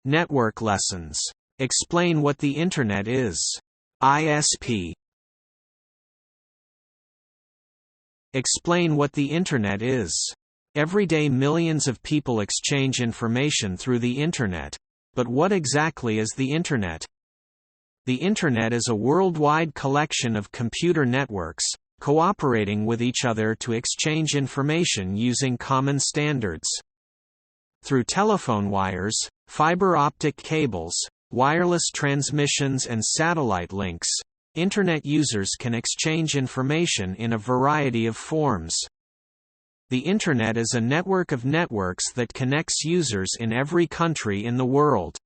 Network lessons. Explain what the Internet is. ISP. Explain what the Internet is. Every day millions of people exchange information through the Internet. But what exactly is the Internet? The Internet is a worldwide collection of computer networks, cooperating with each other to exchange information using common standards. Through telephone wires, fiber optic cables, wireless transmissions and satellite links, Internet users can exchange information in a variety of forms. The Internet is a network of networks that connects users in every country in the world.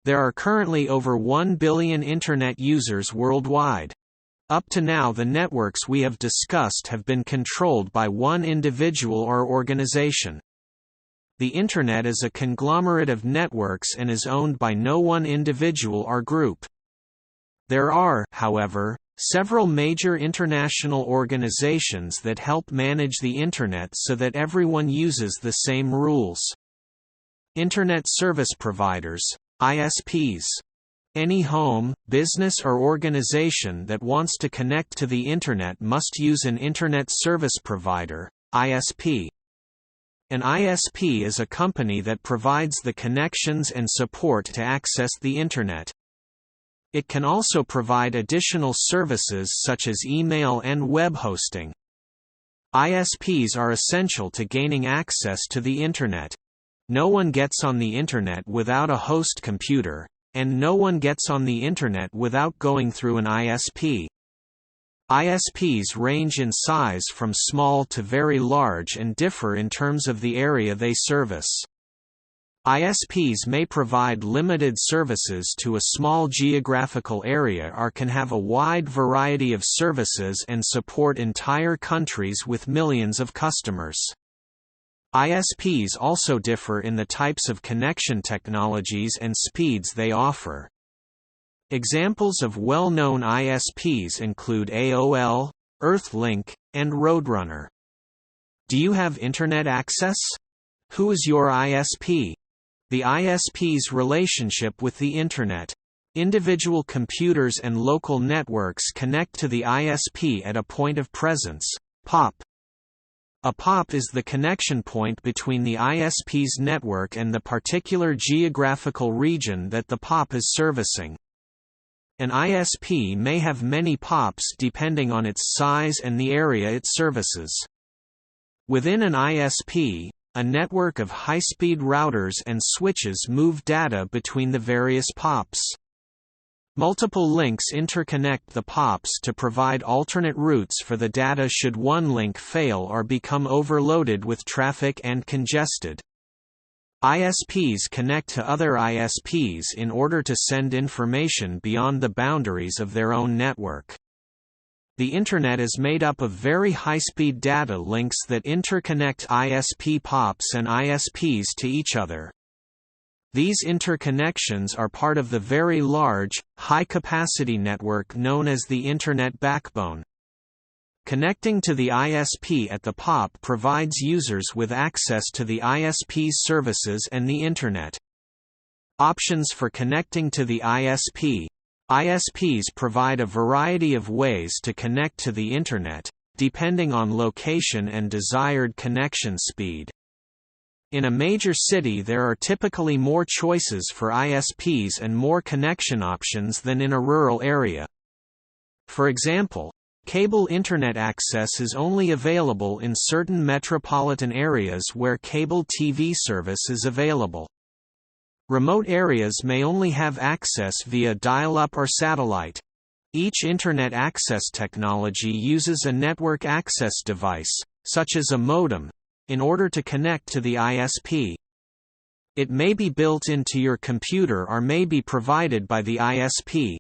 There are currently over 1 billion Internet users worldwide. Up to now, the networks we have discussed have been controlled by one individual or organization. The Internet is a conglomerate of networks and is owned by no one individual or group. There are, however, several major international organizations that help manage the Internet so that everyone uses the same rules. Internet Service Providers, ISPs. Any home, business or organization that wants to connect to the Internet must use an Internet Service Provider, ISP. An ISP is a company that provides the connections and support to access the Internet. It can also provide additional services such as email and web hosting. ISPs are essential to gaining access to the Internet. No one gets on the Internet without a host computer, and no one gets on the Internet without going through an ISP. ISPs range in size from small to very large and differ in terms of the area they service. ISPs may provide limited services to a small geographical area or can have a wide variety of services and support entire countries with millions of customers. ISPs also differ in the types of connection technologies and speeds they offer. Examples of well-known ISPs include AOL, Earthlink, and Roadrunner. Do you have Internet access? Who is your ISP? The ISP's relationship with the Internet. Individual computers and local networks connect to the ISP at a point of presence, POP. A POP is the connection point between the ISP's network and the particular geographical region that the POP is servicing. An ISP may have many POPs depending on its size and the area it services. Within an ISP, a network of high-speed routers and switches move data between the various POPs. Multiple links interconnect the POPs to provide alternate routes for the data should one link fail or become overloaded with traffic and congested. ISPs connect to other ISPs in order to send information beyond the boundaries of their own network. The Internet is made up of very high-speed data links that interconnect ISP POPs and ISPs to each other. These interconnections are part of the very large, high-capacity network known as the Internet backbone. Connecting to the ISP at the POP provides users with access to the ISP's services and the Internet. Options for connecting to the ISP. ISPs provide a variety of ways to connect to the Internet, depending on location and desired connection speed. In a major city there are typically more choices for ISPs and more connection options than in a rural area. For example, cable Internet access is only available in certain metropolitan areas where cable TV service is available. Remote areas may only have access via dial-up or satellite. Each Internet access technology uses a network access device, such as a modem, in order to connect to the ISP. It may be built into your computer or may be provided by the ISP.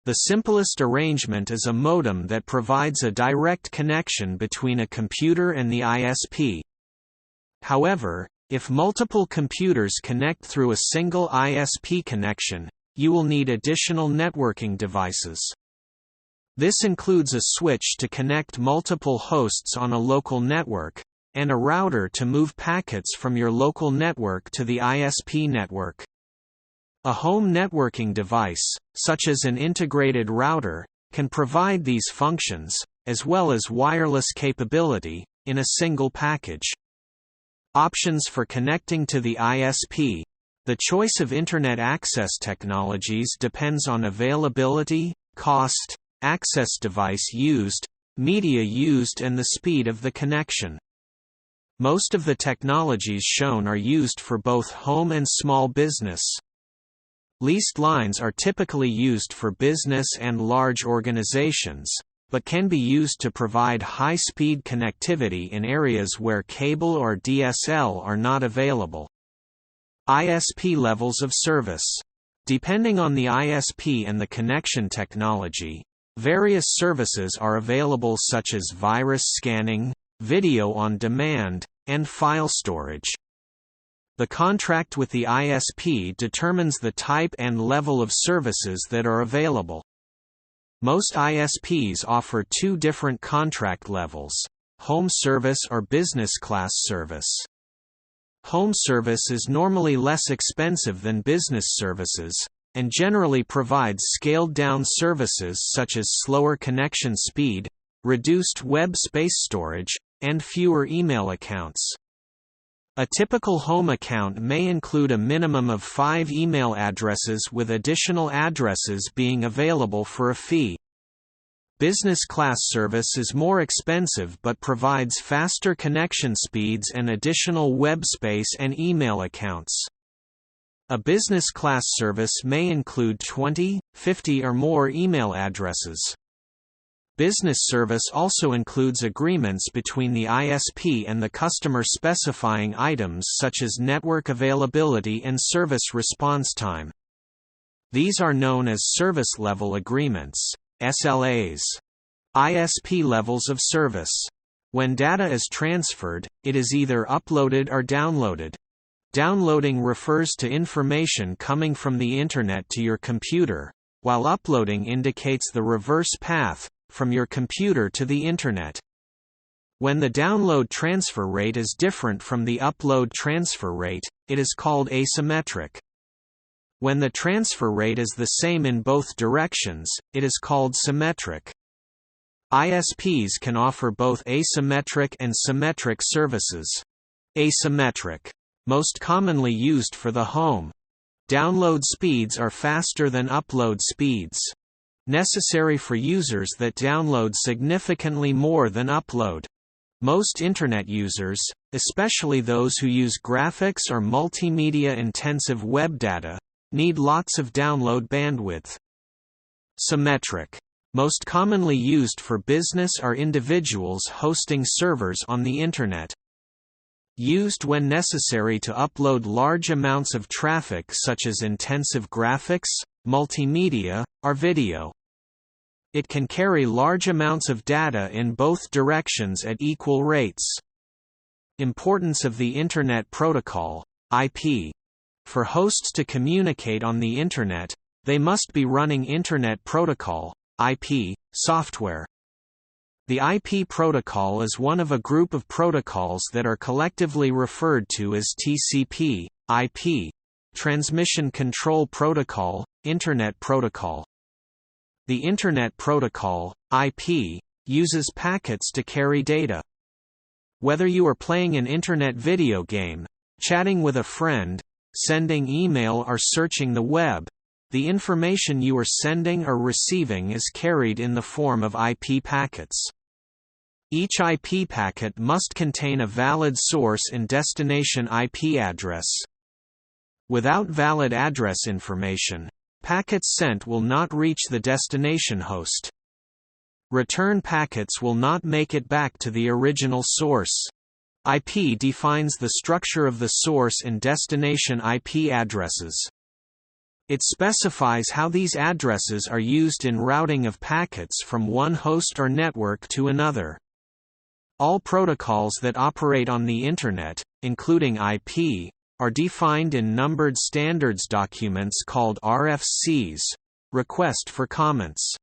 The simplest arrangement is a modem that provides a direct connection between a computer and the ISP. However, if multiple computers connect through a single ISP connection, you will need additional networking devices. This includes a switch to connect multiple hosts on a local network, and a router to move packets from your local network to the ISP network. A home networking device, such as an integrated router, can provide these functions, as well as wireless capability, in a single package. Options for connecting to the ISP. The choice of Internet access technologies depends on availability, cost, access device used, media used and the speed of the connection. Most of the technologies shown are used for both home and small business. Leased lines are typically used for business and large organizations, but can be used to provide high-speed connectivity in areas where cable or DSL are not available. ISP levels of service. Depending on the ISP and the connection technology, various services are available such as virus scanning, video on demand, and file storage. The contract with the ISP determines the type and level of services that are available. Most ISPs offer two different contract levels: home service or business class service. Home service is normally less expensive than business services, and generally provides scaled-down services such as slower connection speed, reduced web space storage, and fewer email accounts. A typical home account may include a minimum of 5 email addresses with additional addresses being available for a fee. Business class service is more expensive but provides faster connection speeds and additional web space and email accounts. A business class service may include 20, 50 or more email addresses. Business service also includes agreements between the ISP and the customer specifying items such as network availability and service response time. These are known as service level agreements, SLAs. ISP levels of service. When data is transferred, it is either uploaded or downloaded. Downloading refers to information coming from the Internet to your computer, while uploading indicates the reverse path, from your computer to the Internet. When the download transfer rate is different from the upload transfer rate, it is called asymmetric. When the transfer rate is the same in both directions, it is called symmetric. ISPs can offer both asymmetric and symmetric services. Asymmetric. Most commonly used for the home. Download speeds are faster than upload speeds. Necessary for users that download significantly more than upload. Most Internet users, especially those who use graphics or multimedia-intensive web data, need lots of download bandwidth. Symmetric. Most commonly used for business or individuals hosting servers on the Internet. Used when necessary to upload large amounts of traffic such as intensive graphics, multimedia, or video. It can carry large amounts of data in both directions at equal rates. Importance of the Internet Protocol, IP. For hosts to communicate on the Internet, they must be running Internet Protocol, IP, software. The IP protocol is one of a group of protocols that are collectively referred to as TCP, IP, Transmission Control Protocol, Internet Protocol. The Internet Protocol, IP, uses packets to carry data. Whether you are playing an Internet video game, chatting with a friend, sending email or searching the web, the information you are sending or receiving is carried in the form of IP packets. Each IP packet must contain a valid source and destination IP address. Without valid address information, packets sent will not reach the destination host. Return packets will not make it back to the original source. IP defines the structure of the source and destination IP addresses. It specifies how these addresses are used in routing of packets from one host or network to another. All protocols that operate on the Internet, including IP, are defined in numbered standards documents called RFCs, request for comments.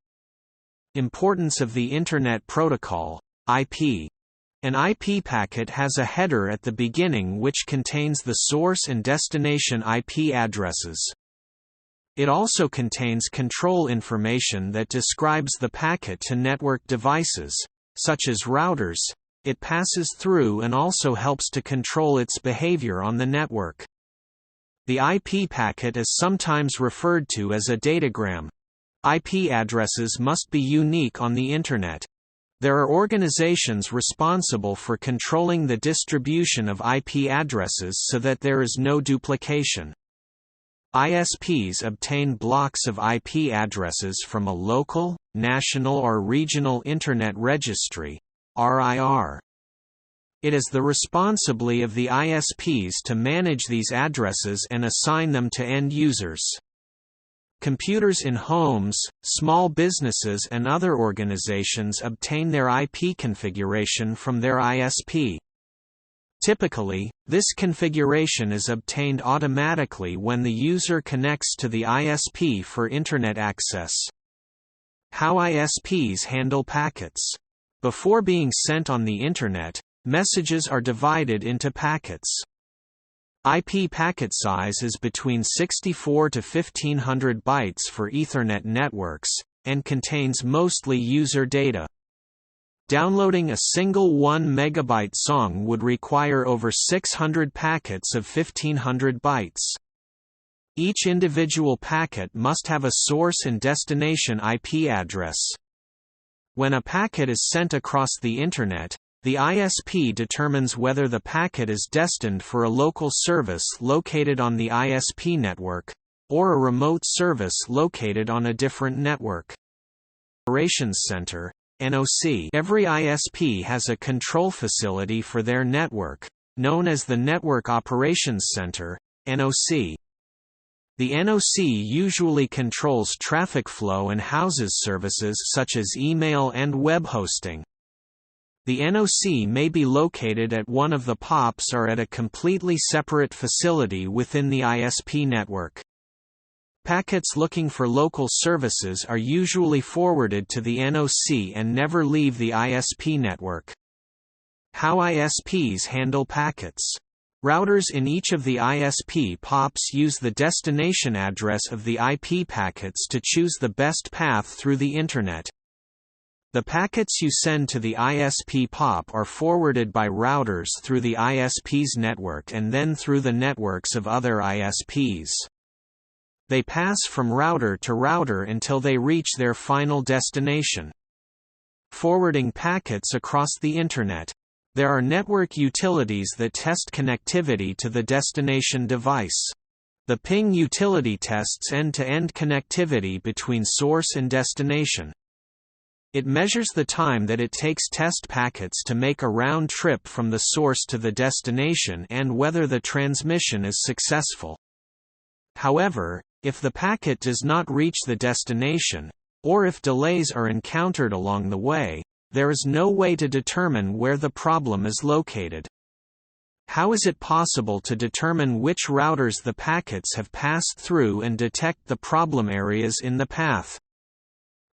Importance of the Internet Protocol, IP. An IP packet has a header at the beginning which contains the source and destination IP addresses. It also contains control information that describes the packet to network devices, such as routers, it passes through and also helps to control its behavior on the network. The IP packet is sometimes referred to as a datagram. IP addresses must be unique on the Internet. There are organizations responsible for controlling the distribution of IP addresses so that there is no duplication. ISPs obtain blocks of IP addresses from a local, national or regional Internet registry, RIR. It is the responsibility of the ISPs to manage these addresses and assign them to end users. Computers in homes, small businesses and other organizations obtain their IP configuration from their ISP. Typically, this configuration is obtained automatically when the user connects to the ISP for Internet access. How ISPs handle packets. Before being sent on the Internet, messages are divided into packets. IP packet size is between 64 to 1500 bytes for Ethernet networks, and contains mostly user data. Downloading a single 1 megabyte song would require over 600 packets of 1500 bytes. Each individual packet must have a source and destination IP address. When a packet is sent across the Internet, the ISP determines whether the packet is destined for a local service located on the ISP network, or a remote service located on a different network. Operations Center, NOC. Every ISP has a control facility for their network, known as the Network Operations Center, NOC. The NOC usually controls traffic flow and houses services such as email and web hosting. The NOC may be located at one of the POPs or at a completely separate facility within the ISP network. Packets looking for local services are usually forwarded to the NOC and never leave the ISP network. How ISPs handle packets. Routers in each of the ISP POPs use the destination address of the IP packets to choose the best path through the Internet. The packets you send to the ISP POP are forwarded by routers through the ISP's network and then through the networks of other ISPs. They pass from router to router until they reach their final destination. Forwarding packets across the Internet. There are network utilities that test connectivity to the destination device. The ping utility tests end-to-end connectivity between source and destination. It measures the time that it takes test packets to make a round trip from the source to the destination and whether the transmission is successful. However, if the packet does not reach the destination, or if delays are encountered along the way, there is no way to determine where the problem is located. How is it possible to determine which routers the packets have passed through and detect the problem areas in the path?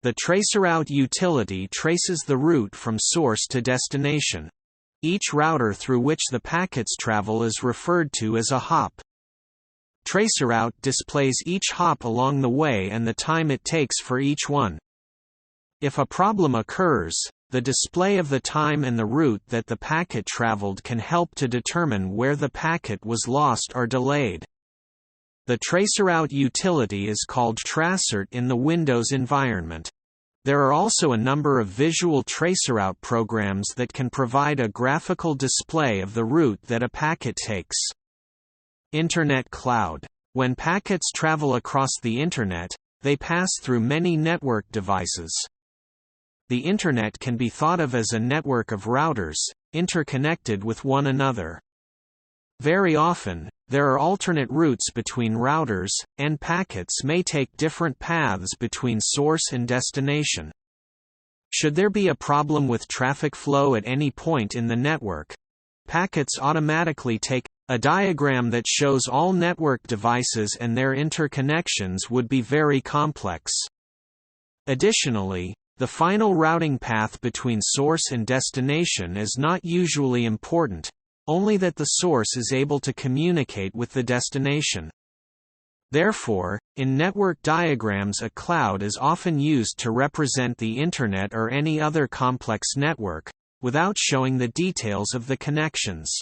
The traceroute utility traces the route from source to destination. Each router through which the packets travel is referred to as a hop. Traceroute displays each hop along the way and the time it takes for each one. If a problem occurs, the display of the time and the route that the packet traveled can help to determine where the packet was lost or delayed. The traceroute utility is called Tracert in the Windows environment. There are also a number of visual traceroute programs that can provide a graphical display of the route that a packet takes. Internet Cloud. When packets travel across the Internet, they pass through many network devices. The Internet can be thought of as a network of routers, interconnected with one another. Very often, there are alternate routes between routers, and packets may take different paths between source and destination. Should there be a problem with traffic flow at any point in the network, packets automatically take a diagram that shows all network devices and their interconnections would be very complex. Additionally, The final routing path between source and destination is not usually important, only that the source is able to communicate with the destination. Therefore, in network diagrams, a cloud is often used to represent the Internet or any other complex network, without showing the details of the connections.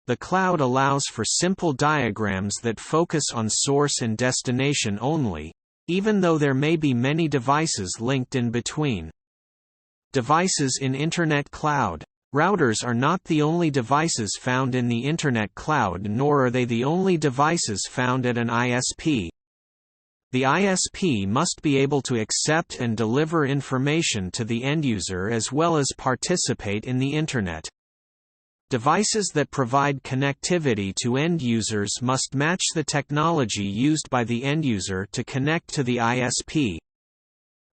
The cloud allows for simple diagrams that focus on source and destination only, even though there may be many devices linked in between. Devices in Internet cloud. Routers are not the only devices found in the Internet cloud, nor are they the only devices found at an ISP. The ISP must be able to accept and deliver information to the end user as well as participate in the Internet. Devices that provide connectivity to end users must match the technology used by the end user to connect to the ISP.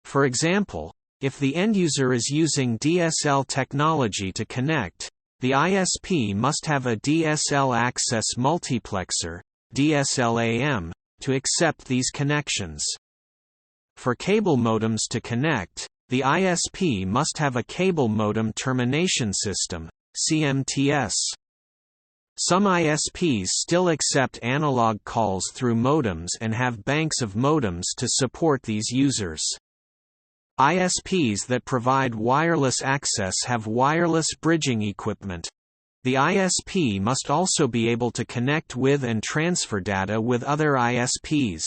For example, if the end user is using DSL technology to connect, the ISP must have a DSL access multiplexer (DSL-AM) to accept these connections. For cable modems to connect, the ISP must have a cable modem termination system (CMTS). Some ISPs still accept analog calls through modems and have banks of modems to support these users. ISPs that provide wireless access have wireless bridging equipment. The ISP must also be able to connect with and transfer data with other ISPs.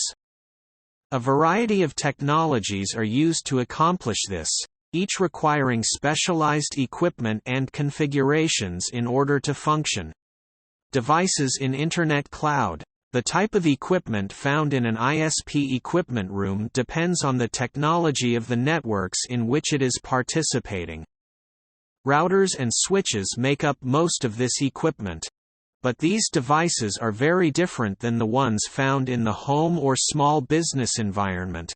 A variety of technologies are used to accomplish this, each requiring specialized equipment and configurations in order to function. Devices in Internet cloud. The type of equipment found in an ISP equipment room depends on the technology of the networks in which it is participating. Routers and switches make up most of this equipment. But these devices are very different than the ones found in the home or small business environment.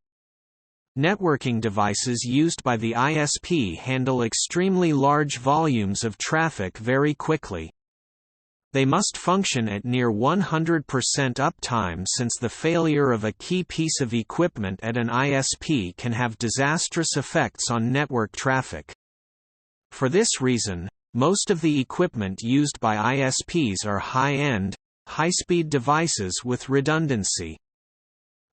Networking devices used by the ISP handle extremely large volumes of traffic very quickly. They must function at near 100% uptime, since the failure of a key piece of equipment at an ISP can have disastrous effects on network traffic. For this reason, most of the equipment used by ISPs are high-end, high-speed devices with redundancy.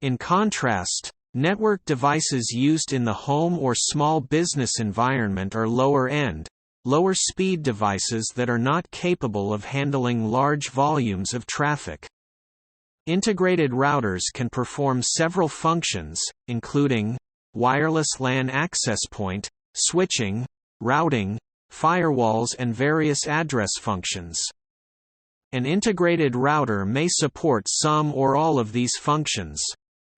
In contrast, network devices used in the home or small business environment are lower-end, lower-speed devices that are not capable of handling large volumes of traffic. Integrated routers can perform several functions, including wireless LAN access point, switching, routing, firewalls, and various address functions. An integrated router may support some or all of these functions.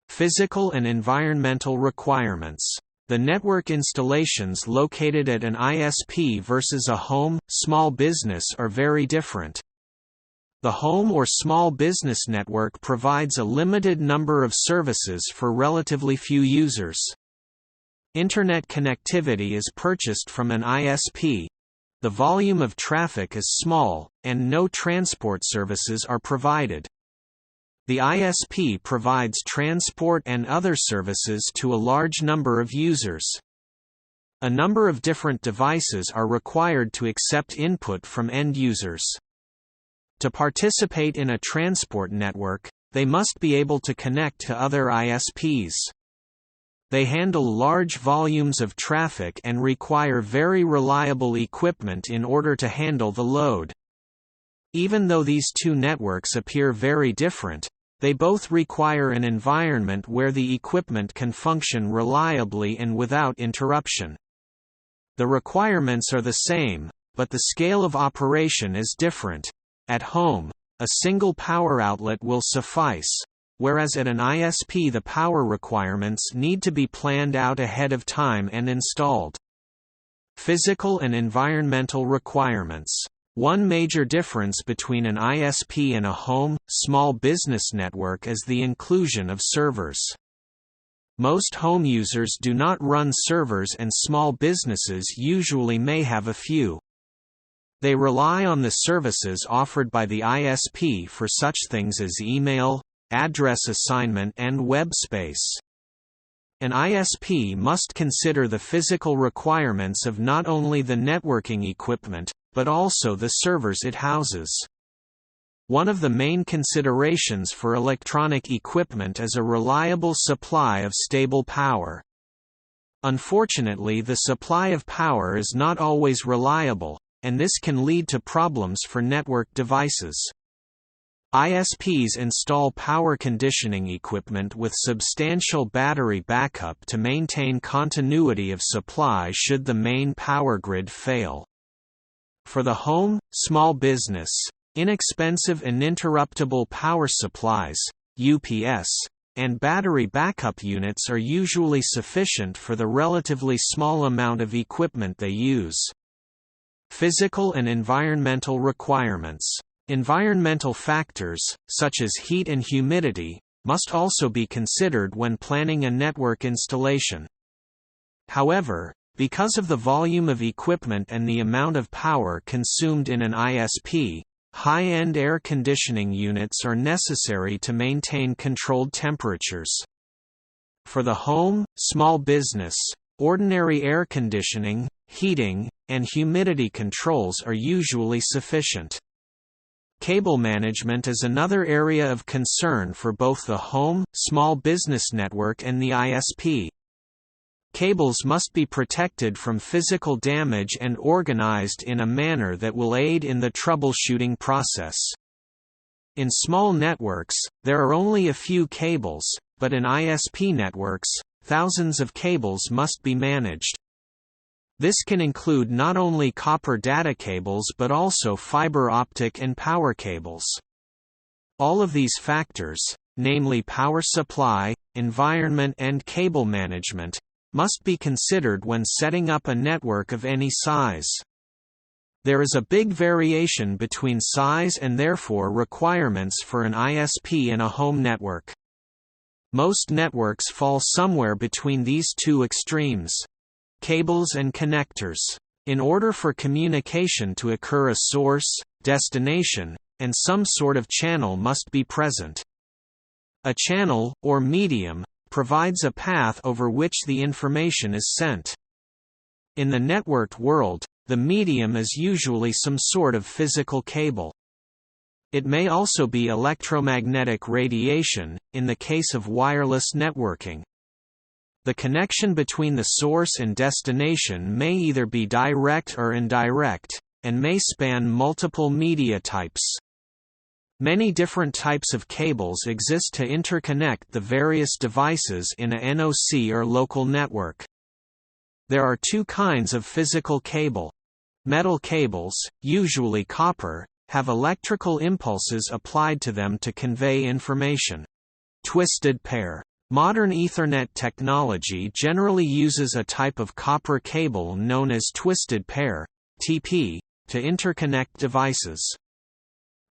Physical and environmental requirements. The network installations located at an ISP versus a home, small business are very different. The home or small business network provides a limited number of services for relatively few users. Internet connectivity is purchased from an ISP. The volume of traffic is small, and no transport services are provided. The ISP provides transport and other services to a large number of users. A number of different devices are required to accept input from end users. To participate in a transport network, they must be able to connect to other ISPs. They handle large volumes of traffic and require very reliable equipment in order to handle the load. Even though these two networks appear very different, they both require an environment where the equipment can function reliably and without interruption. The requirements are the same, but the scale of operation is different. At home, a single power outlet will suffice, whereas at an ISP the power requirements need to be planned out ahead of time and installed. Physical and environmental requirements. One major difference between an ISP and a home, small business network is the inclusion of servers. Most home users do not run servers, and small businesses usually may have a few. They rely on the services offered by the ISP for such things as email, address assignment, and web space. An ISP must consider the physical requirements of not only the networking equipment, but also the servers it houses. One of the main considerations for electronic equipment is a reliable supply of stable power. Unfortunately, the supply of power is not always reliable, and this can lead to problems for network devices. ISPs install power conditioning equipment with substantial battery backup to maintain continuity of supply should the main power grid fail. For the home, small business, inexpensive uninterruptible power supplies (UPS) and battery backup units are usually sufficient for the relatively small amount of equipment they use. Physical and environmental requirements. Environmental factors, such as heat and humidity, must also be considered when planning a network installation. However, because of the volume of equipment and the amount of power consumed in an ISP, high-end air conditioning units are necessary to maintain controlled temperatures. For the home, small business, ordinary air conditioning, heating, and humidity controls are usually sufficient. Cable management is another area of concern for both the home, small business network and the ISP. Cables must be protected from physical damage and organized in a manner that will aid in the troubleshooting process. In small networks, there are only a few cables, but in ISP networks, thousands of cables must be managed. This can include not only copper data cables but also fiber optic and power cables. All of these factors, namely power supply, environment and cable management, must be considered when setting up a network of any size. There is a big variation between size and therefore requirements for an ISP and a home network. Most networks fall somewhere between these two extremes. Cables and connectors. In order for communication to occur, a source, destination, and some sort of channel must be present. A channel, or medium, provides a path over which the information is sent. In the networked world, the medium is usually some sort of physical cable. It may also be electromagnetic radiation, in the case of wireless networking. The connection between the source and destination may either be direct or indirect, and may span multiple media types. Many different types of cables exist to interconnect the various devices in a NOC or local network. There are two kinds of physical cable. Metal cables, usually copper, have electrical impulses applied to them to convey information. Twisted pair. Modern Ethernet technology generally uses a type of copper cable known as twisted pair (TP) to interconnect devices.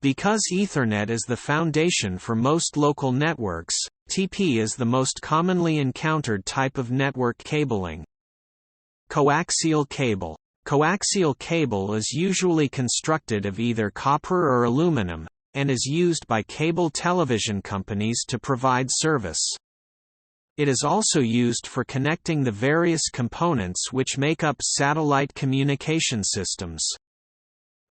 Because Ethernet is the foundation for most local networks, TP is the most commonly encountered type of network cabling. Coaxial cable. Coaxial cable is usually constructed of either copper or aluminum, and is used by cable television companies to provide service. It is also used for connecting the various components which make up satellite communication systems.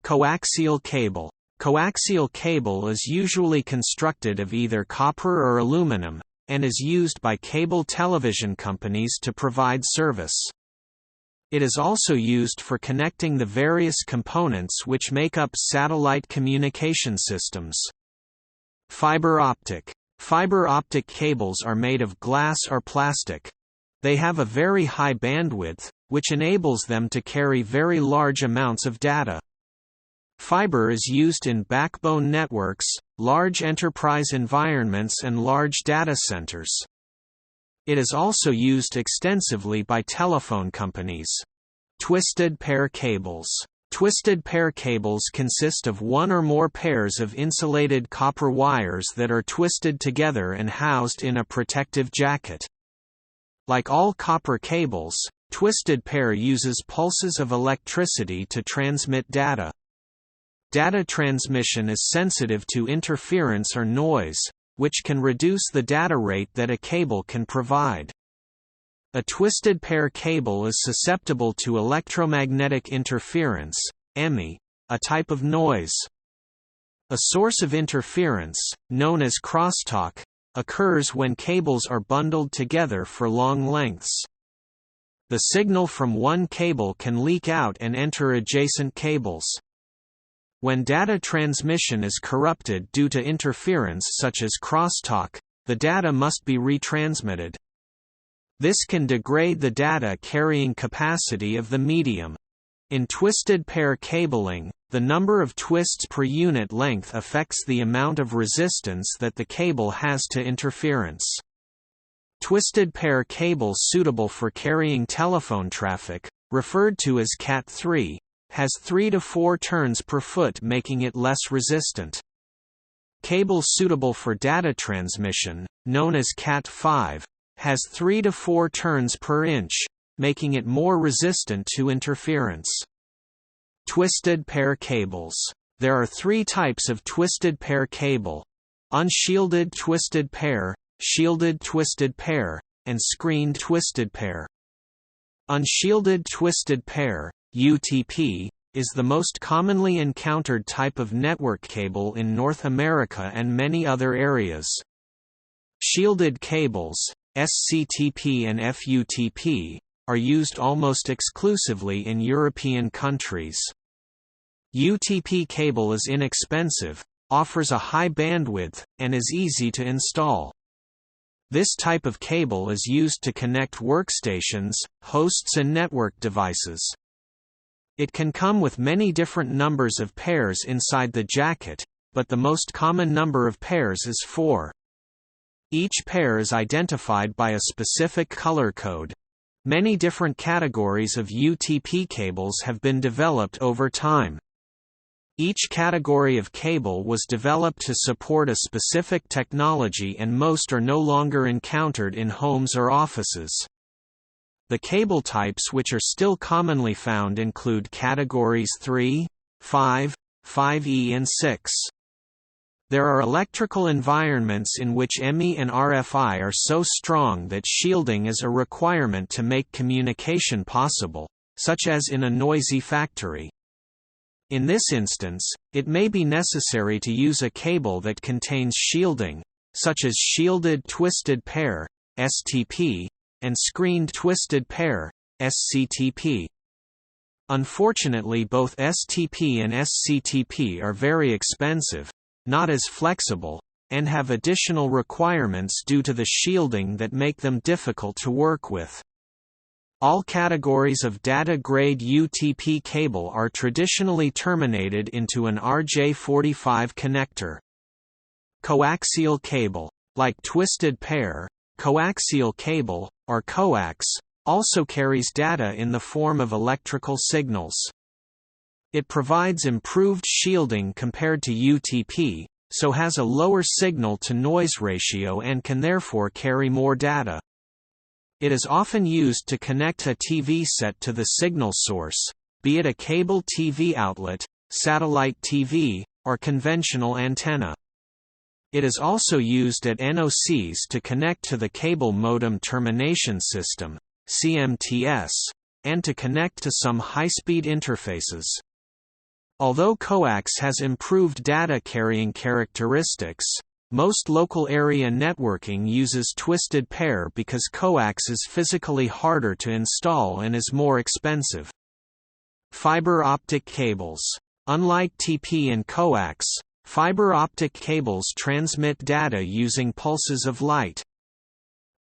Coaxial cable. Coaxial cable is usually constructed of either copper or aluminum, and is used by cable television companies to provide service. It is also used for connecting the various components which make up satellite communication systems. Fiber optic. Fiber optic cables are made of glass or plastic. They have a very high bandwidth, which enables them to carry very large amounts of data. Fiber is used in backbone networks, large enterprise environments and large data centers. It is also used extensively by telephone companies. Twisted pair cables. Twisted pair cables consist of one or more pairs of insulated copper wires that are twisted together and housed in a protective jacket. Like all copper cables, twisted pair uses pulses of electricity to transmit data. Data transmission is sensitive to interference or noise, which can reduce the data rate that a cable can provide. A twisted pair cable is susceptible to electromagnetic interference, EMI, a type of noise. A source of interference, known as crosstalk, occurs when cables are bundled together for long lengths. The signal from one cable can leak out and enter adjacent cables. When data transmission is corrupted due to interference such as crosstalk, the data must be retransmitted. This can degrade the data carrying capacity of the medium. In twisted pair cabling, the number of twists per unit length affects the amount of resistance that the cable has to interference. Twisted pair cable suitable for carrying telephone traffic, referred to as Cat3, has 3 to 4 turns per foot, making it less resistant. Cable suitable for data transmission, known as Cat5, has 3 to 4 turns per inch, making it more resistant to interference. Twisted pair cables. There are 3 types of twisted pair cable: unshielded twisted pair, shielded twisted pair, and screened twisted pair. Unshielded twisted pair, UTP, is the most commonly encountered type of network cable in North America and many other areas. Shielded cables, SCTP and FUTP, are used almost exclusively in European countries. UTP cable is inexpensive, offers a high bandwidth, and is easy to install. This type of cable is used to connect workstations, hosts and network devices. It can come with many different numbers of pairs inside the jacket, but the most common number of pairs is 4. Each pair is identified by a specific color code. Many different categories of UTP cables have been developed over time. Each category of cable was developed to support a specific technology, and most are no longer encountered in homes or offices. The cable types which are still commonly found include categories 3, 5, 5E and 6. There are electrical environments in which EMI and RFI are so strong that shielding is a requirement to make communication possible, such as in a noisy factory. In this instance, it may be necessary to use a cable that contains shielding, such as shielded twisted pair, STP, and screened twisted pair, SCTP. Unfortunately, both STP and SCTP are very expensive, not as flexible, and have additional requirements due to the shielding that make them difficult to work with. All categories of data-grade UTP cable are traditionally terminated into an RJ45 connector. Coaxial cable. Like twisted pair, coaxial cable, or coax, also carries data in the form of electrical signals. It provides improved shielding compared to UTP, so has a lower signal-to-noise ratio and can therefore carry more data. It is often used to connect a TV set to the signal source, be it a cable TV outlet, satellite TV, or conventional antenna. It is also used at NOCs to connect to the cable modem termination system, CMTS, and to connect to some high-speed interfaces. Although coax has improved data-carrying characteristics, most local area networking uses twisted pair because coax is physically harder to install and is more expensive. Fiber optic cables. Unlike TP and coax, fiber optic cables transmit data using pulses of light.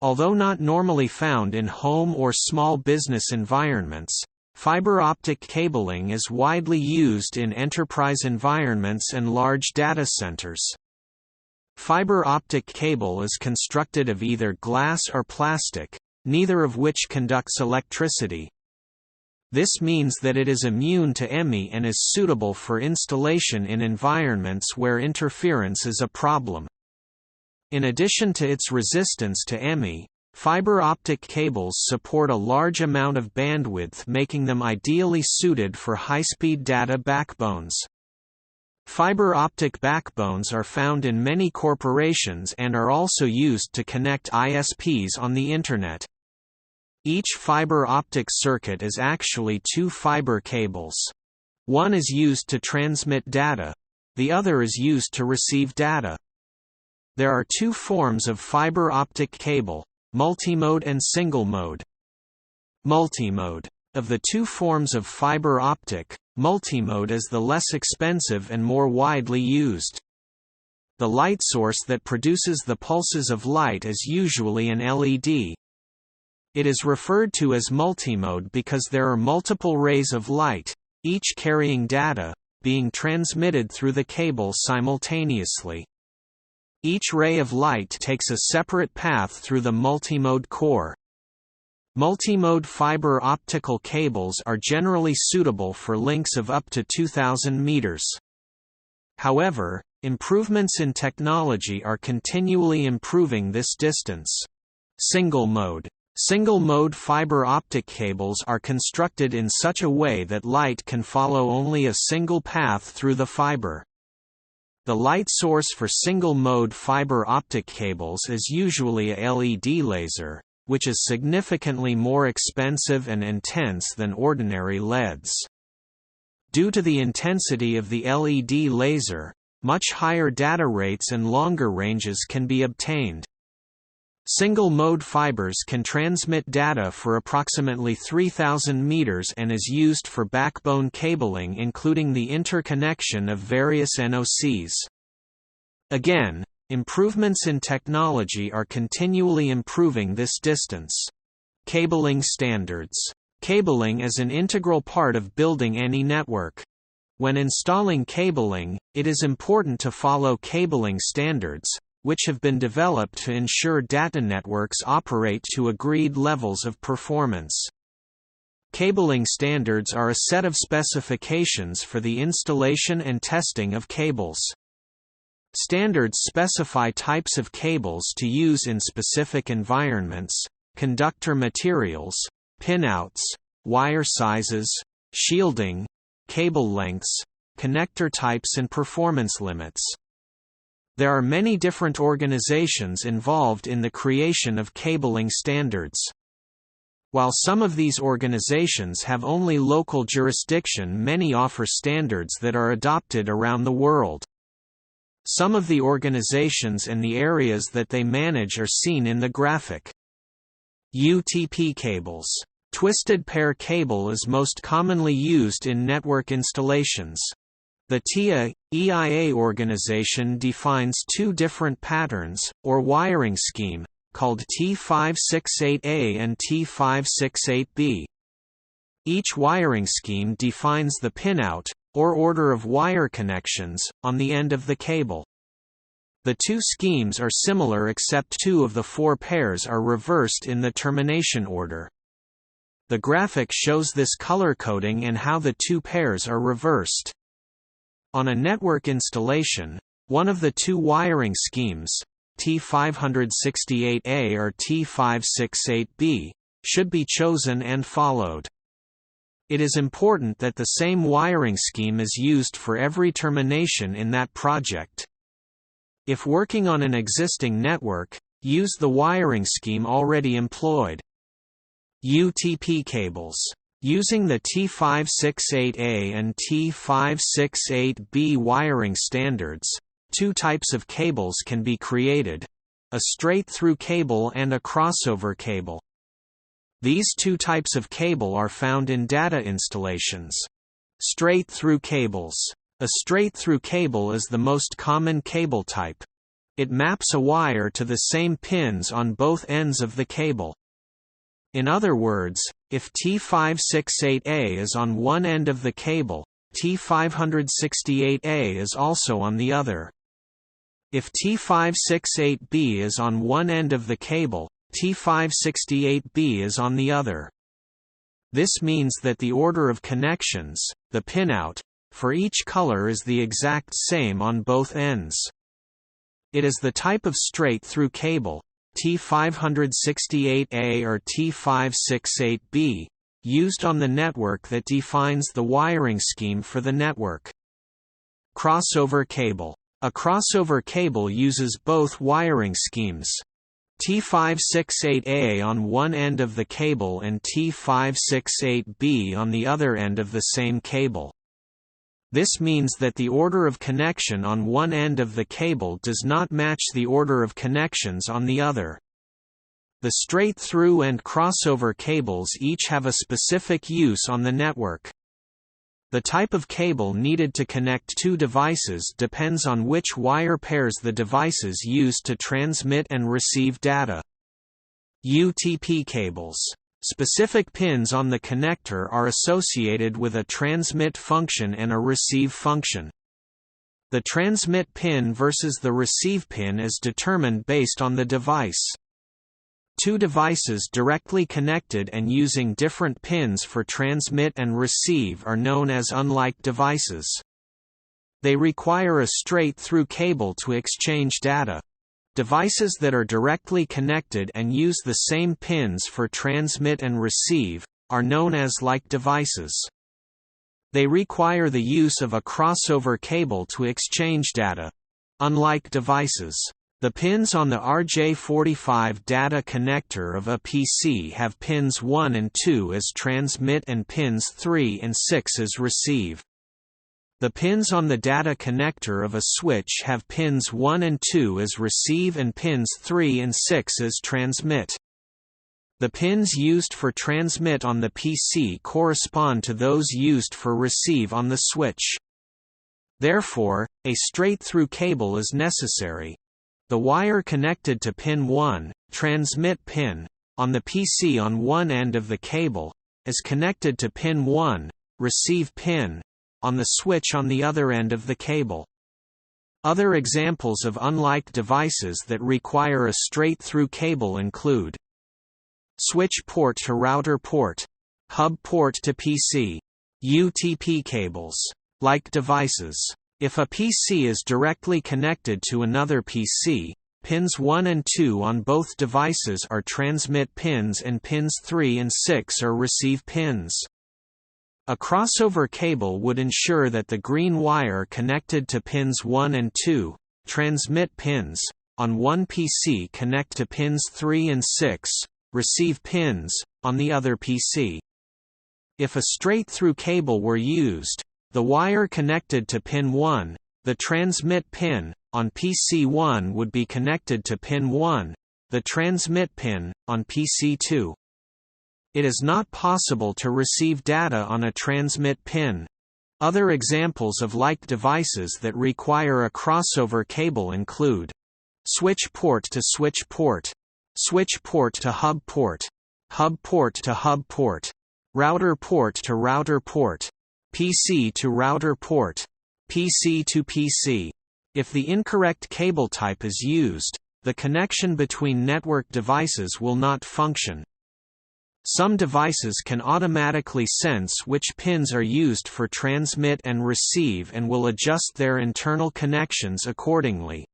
Although not normally found in home or small business environments, fiber optic cabling is widely used in enterprise environments and large data centers. Fiber optic cable is constructed of either glass or plastic, neither of which conducts electricity. This means that it is immune to EMI and is suitable for installation in environments where interference is a problem. In addition to its resistance to EMI, fiber optic cables support a large amount of bandwidth, making them ideally suited for high-speed data backbones. Fiber optic backbones are found in many corporations and are also used to connect ISPs on the Internet. Each fiber optic circuit is actually two fiber cables. One is used to transmit data, the other is used to receive data. There are two forms of fiber optic cable, multimode and single mode. Multimode. Of the two forms of fiber optic, multimode is the less expensive and more widely used. The light source that produces the pulses of light is usually an LED. It is referred to as multimode because there are multiple rays of light, each carrying data, being transmitted through the cable simultaneously. Each ray of light takes a separate path through the multimode core. Multimode fiber optical cables are generally suitable for links of up to 2,000 meters. However, improvements in technology are continually improving this distance. Single mode. Single-mode fiber optic cables are constructed in such a way that light can follow only a single path through the fiber. The light source for single-mode fiber optic cables is usually a LED laser, which is significantly more expensive and intense than ordinary LEDs. Due to the intensity of the LED laser, much higher data rates and longer ranges can be obtained. Single-mode fibers can transmit data for approximately 3,000 meters and is used for backbone cabling, including the interconnection of various NOCs. Again, improvements in technology are continually improving this distance. Cabling standards. Cabling is an integral part of building any network. When installing cabling, it is important to follow cabling standards, which have been developed to ensure data networks operate to agreed levels of performance. Cabling standards are a set of specifications for the installation and testing of cables. Standards specify types of cables to use in specific environments, conductor materials, pinouts, wire sizes, shielding, cable lengths, connector types and performance limits. There are many different organizations involved in the creation of cabling standards. While some of these organizations have only local jurisdiction, many offer standards that are adopted around the world. Some of the organizations and the areas that they manage are seen in the graphic. UTP cables. Twisted pair cable is most commonly used in network installations. The TIA organization defines two different patterns, or wiring scheme, called T568A and T568B. Each wiring scheme defines the pinout, or order of wire connections, on the end of the cable. The two schemes are similar except two of the four pairs are reversed in the termination order. The graphic shows this color coding and how the two pairs are reversed. On a network installation, one of the two wiring schemes, T568A or T568B, should be chosen and followed. It is important that the same wiring scheme is used for every termination in that project. If working on an existing network, use the wiring scheme already employed. UTP cables. Using the T568A and T568B wiring standards, two types of cables can be created: a straight-through cable and a crossover cable. These two types of cable are found in data installations. Straight-through cables. A straight-through cable is the most common cable type. It maps a wire to the same pins on both ends of the cable. In other words, if T568A is on one end of the cable, T568A is also on the other. If T568B is on one end of the cable, T568B is on the other. This means that the order of connections, the pinout, for each color is the exact same on both ends. It is the type of straight-through cable, T568A or T568B, used on the network that defines the wiring scheme for the network. Crossover cable. A crossover cable uses both wiring schemes. T568A on one end of the cable and T568B on the other end of the same cable. This means that the order of connection on one end of the cable does not match the order of connections on the other. The straight-through and crossover cables each have a specific use on the network. The type of cable needed to connect two devices depends on which wire pairs the devices use to transmit and receive data. UTP cables. Specific pins on the connector are associated with a transmit function and a receive function. The transmit pin versus the receive pin is determined based on the device. Two devices directly connected and using different pins for transmit and receive are known as unlike devices. They require a straight-through cable to exchange data. Devices that are directly connected and use the same pins for transmit and receive are known as like devices. They require the use of a crossover cable to exchange data. Unlike devices. The pins on the RJ45 data connector of a PC have pins 1 and 2 as transmit and pins 3 and 6 as receive. The pins on the data connector of a switch have pins 1 and 2 as receive and pins 3 and 6 as transmit. The pins used for transmit on the PC correspond to those used for receive on the switch. Therefore, a straight-through cable is necessary. The wire connected to pin 1, transmit pin, on the PC on one end of the cable, is connected to pin 1, receive pin, on the switch on the other end of the cable. Other examples of unlike devices that require a straight-through cable include switch port to router port, hub port to PC, UTP cables. Like devices. If a PC is directly connected to another PC, pins 1 and 2 on both devices are transmit pins and pins 3 and 6 are receive pins. A crossover cable would ensure that the green wire connected to pins 1 and 2, transmit pins, on one PC connect to pins 3 and 6, receive pins, on the other PC. If a straight-through cable were used, the wire connected to pin 1, the transmit pin, on PC 1 would be connected to pin 1, the transmit pin, on PC 2. It is not possible to receive data on a transmit pin. Other examples of like devices that require a crossover cable include switch port to switch port, switch port to hub port to hub port, router port to router port, PC to router port, PC to PC. If the incorrect cable type is used, the connection between network devices will not function. Some devices can automatically sense which pins are used for transmit and receive and will adjust their internal connections accordingly.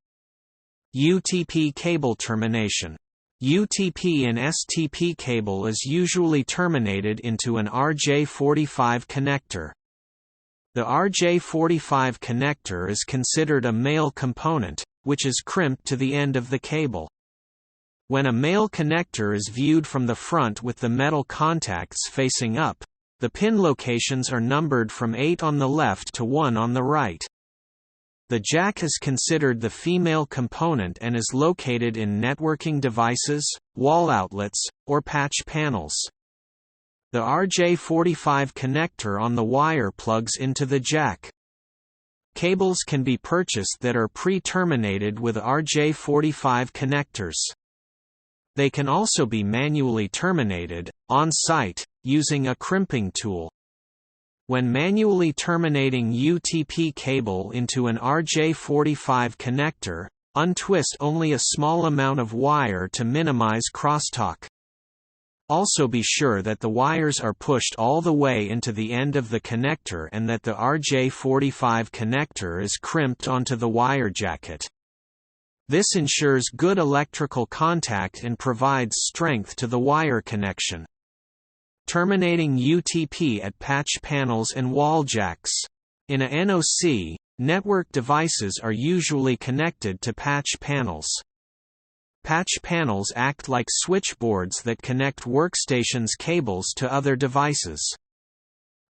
UTP cable termination. UTP and STP cable is usually terminated into an RJ45 connector. The RJ45 connector is considered a male component, which is crimped to the end of the cable. When a male connector is viewed from the front with the metal contacts facing up, the pin locations are numbered from 8 on the left to 1 on the right. The jack is considered the female component and is located in networking devices, wall outlets, or patch panels. The RJ45 connector on the wire plugs into the jack. Cables can be purchased that are pre-terminated with RJ45 connectors. They can also be manually terminated, on-site, using a crimping tool. When manually terminating UTP cable into an RJ45 connector, untwist only a small amount of wire to minimize crosstalk. Also be sure that the wires are pushed all the way into the end of the connector and that the RJ45 connector is crimped onto the wire jacket. This ensures good electrical contact and provides strength to the wire connection. Terminating UTP at patch panels and wall jacks. In a NOC, network devices are usually connected to patch panels. Patch panels act like switchboards that connect workstations' cables to other devices.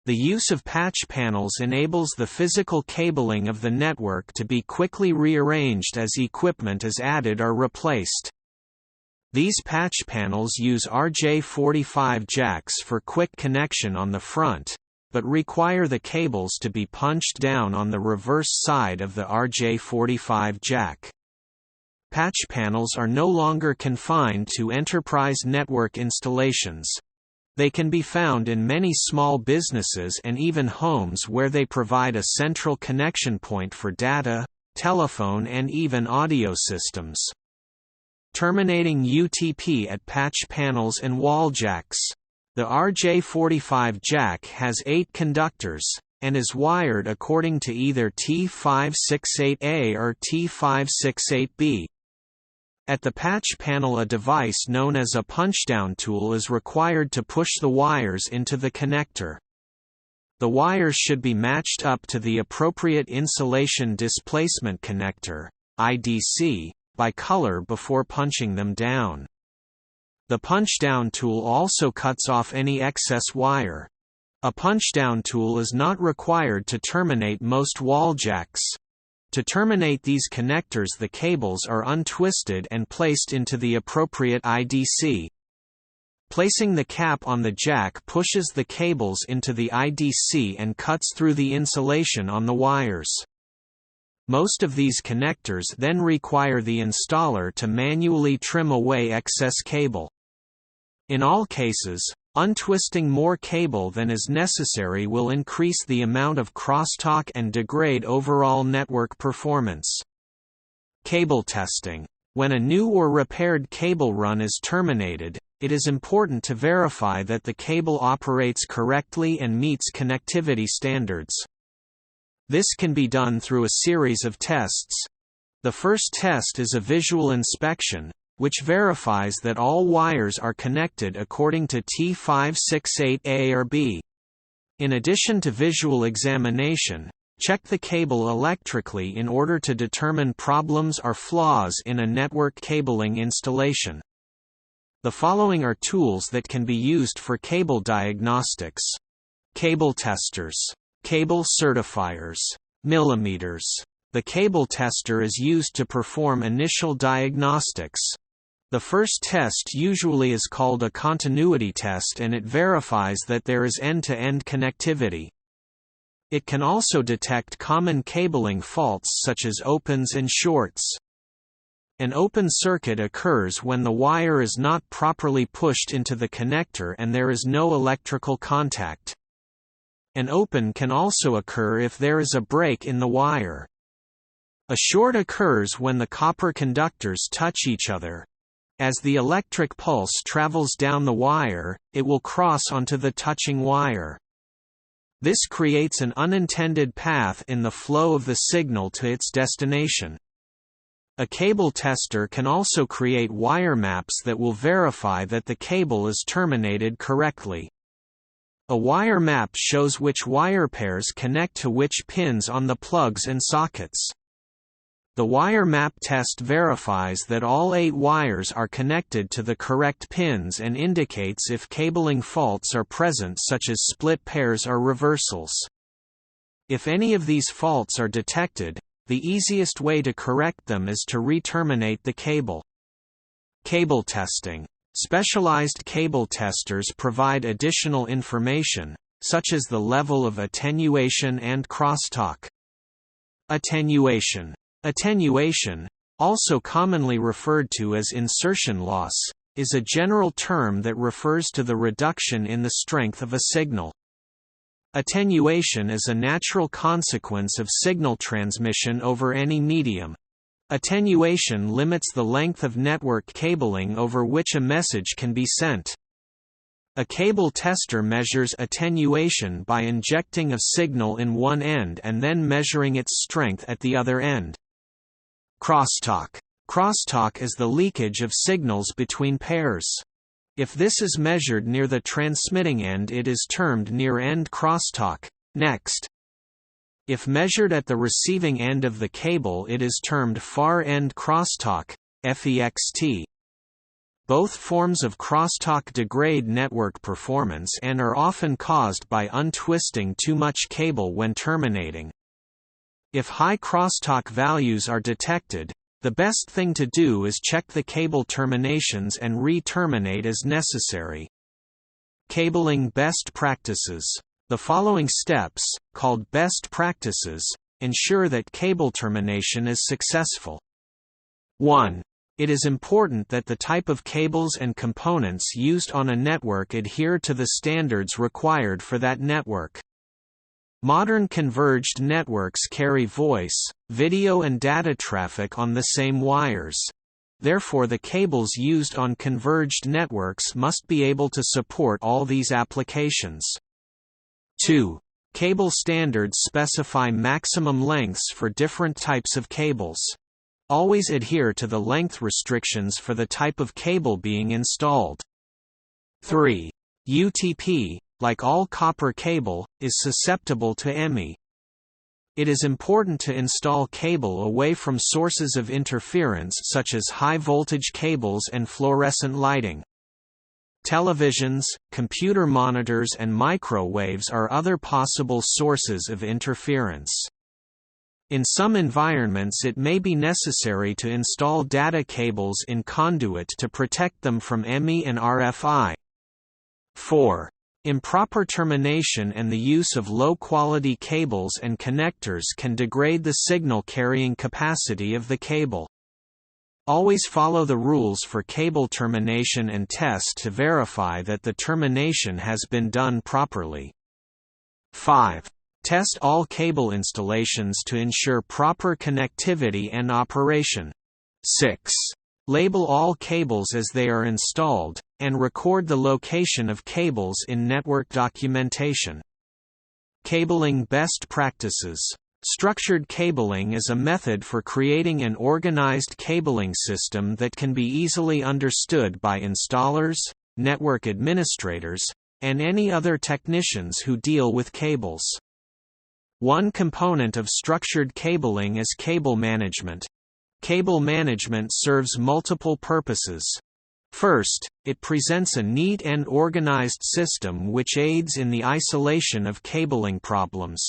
The use of patch panels enables the physical cabling of the network to be quickly rearranged as equipment is added or replaced. These patch panels use RJ45 jacks for quick connection on the front, but require the cables to be punched down on the reverse side of the RJ45 jack. Patch panels are no longer confined to enterprise network installations. They can be found in many small businesses and even homes where they provide a central connection point for data, telephone and even audio systems. Terminating UTP at patch panels and wall jacks. The RJ45 jack has 8 conductors, and is wired according to either T568A or T568B. At the patch panel, a device known as a punchdown tool is required to push the wires into the connector. The wires should be matched up to the appropriate insulation displacement connector (IDC) by color before punching them down. The punchdown tool also cuts off any excess wire. A punchdown tool is not required to terminate most wall jacks. To terminate these connectors, the cables are untwisted and placed into the appropriate IDC. Placing the cap on the jack pushes the cables into the IDC and cuts through the insulation on the wires. Most of these connectors then require the installer to manually trim away excess cable. In all cases, untwisting more cable than is necessary will increase the amount of crosstalk and degrade overall network performance. Cable testing. When a new or repaired cable run is terminated, it is important to verify that the cable operates correctly and meets connectivity standards. This can be done through a series of tests. The first test is a visual inspection, which verifies that all wires are connected according to T568A or B. In addition to visual examination, check the cable electrically in order to determine problems or flaws in a network cabling installation. The following are tools that can be used for cable diagnostics: cable testers, cable certifiers, millimeters. The cable tester is used to perform initial diagnostics. The first test usually is called a continuity test, and it verifies that there is end-to-end connectivity. It can also detect common cabling faults such as opens and shorts. An open circuit occurs when the wire is not properly pushed into the connector and there is no electrical contact. An open can also occur if there is a break in the wire. A short occurs when the copper conductors touch each other. As the electric pulse travels down the wire, it will cross onto the touching wire. This creates an unintended path in the flow of the signal to its destination. A cable tester can also create wire maps that will verify that the cable is terminated correctly. A wire map shows which wire pairs connect to which pins on the plugs and sockets. The wire map test verifies that all 8 wires are connected to the correct pins and indicates if cabling faults are present, such as split pairs or reversals. If any of these faults are detected, the easiest way to correct them is to re-terminate the cable. Cable testing. Specialized cable testers provide additional information, such as the level of attenuation and crosstalk. Attenuation. Attenuation, also commonly referred to as insertion loss, is a general term that refers to the reduction in the strength of a signal. Attenuation is a natural consequence of signal transmission over any medium. Attenuation limits the length of network cabling over which a message can be sent. A cable tester measures attenuation by injecting a signal in one end and then measuring its strength at the other end. Crosstalk. Crosstalk is the leakage of signals between pairs. If this is measured near the transmitting end, it is termed near-end crosstalk. Next. If measured at the receiving end of the cable, it is termed far-end crosstalk. FEXT. Both forms of crosstalk degrade network performance and are often caused by untwisting too much cable when terminating. If high crosstalk values are detected, the best thing to do is check the cable terminations and re-terminate as necessary. Cabling best practices. The following steps, called best practices, ensure that cable termination is successful. 1. It is important that the type of cables and components used on a network adhere to the standards required for that network. Modern converged networks carry voice, video and data traffic on the same wires. Therefore, the cables used on converged networks must be able to support all these applications. 2. Cable standards specify maximum lengths for different types of cables. Always adhere to the length restrictions for the type of cable being installed. 3. UTP, like all copper cable, is susceptible to EMI. It is important to install cable away from sources of interference such as high-voltage cables and fluorescent lighting. Televisions, computer monitors and microwaves are other possible sources of interference. In some environments it may be necessary to install data cables in conduit to protect them from EMI and RFI. 4. Improper termination and the use of low-quality cables and connectors can degrade the signal carrying capacity of the cable. Always follow the rules for cable termination and test to verify that the termination has been done properly. 5. Test all cable installations to ensure proper connectivity and operation. 6. Label all cables as they are installed, and record the location of cables in network documentation. Cabling best practices. Structured cabling is a method for creating an organized cabling system that can be easily understood by installers, network administrators, and any other technicians who deal with cables. One component of structured cabling is cable management. Cable management serves multiple purposes. First, it presents a neat and organized system which aids in the isolation of cabling problems.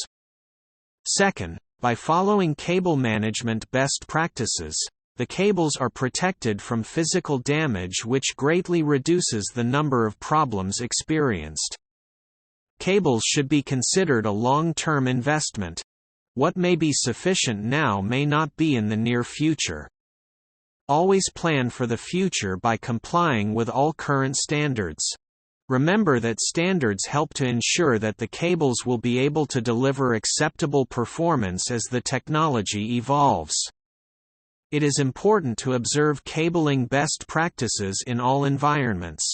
Second, by following cable management best practices, the cables are protected from physical damage, which greatly reduces the number of problems experienced. Cables should be considered a long-term investment. What may be sufficient now may not be in the near future. Always plan for the future by complying with all current standards. Remember that standards help to ensure that the cables will be able to deliver acceptable performance as the technology evolves. It is important to observe cabling best practices in all environments.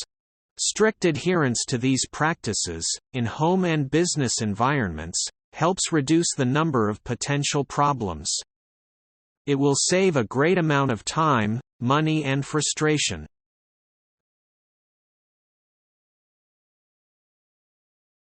Strict adherence to these practices, in home and business environments, helps reduce the number of potential problems. It will save a great amount of time, money and frustration.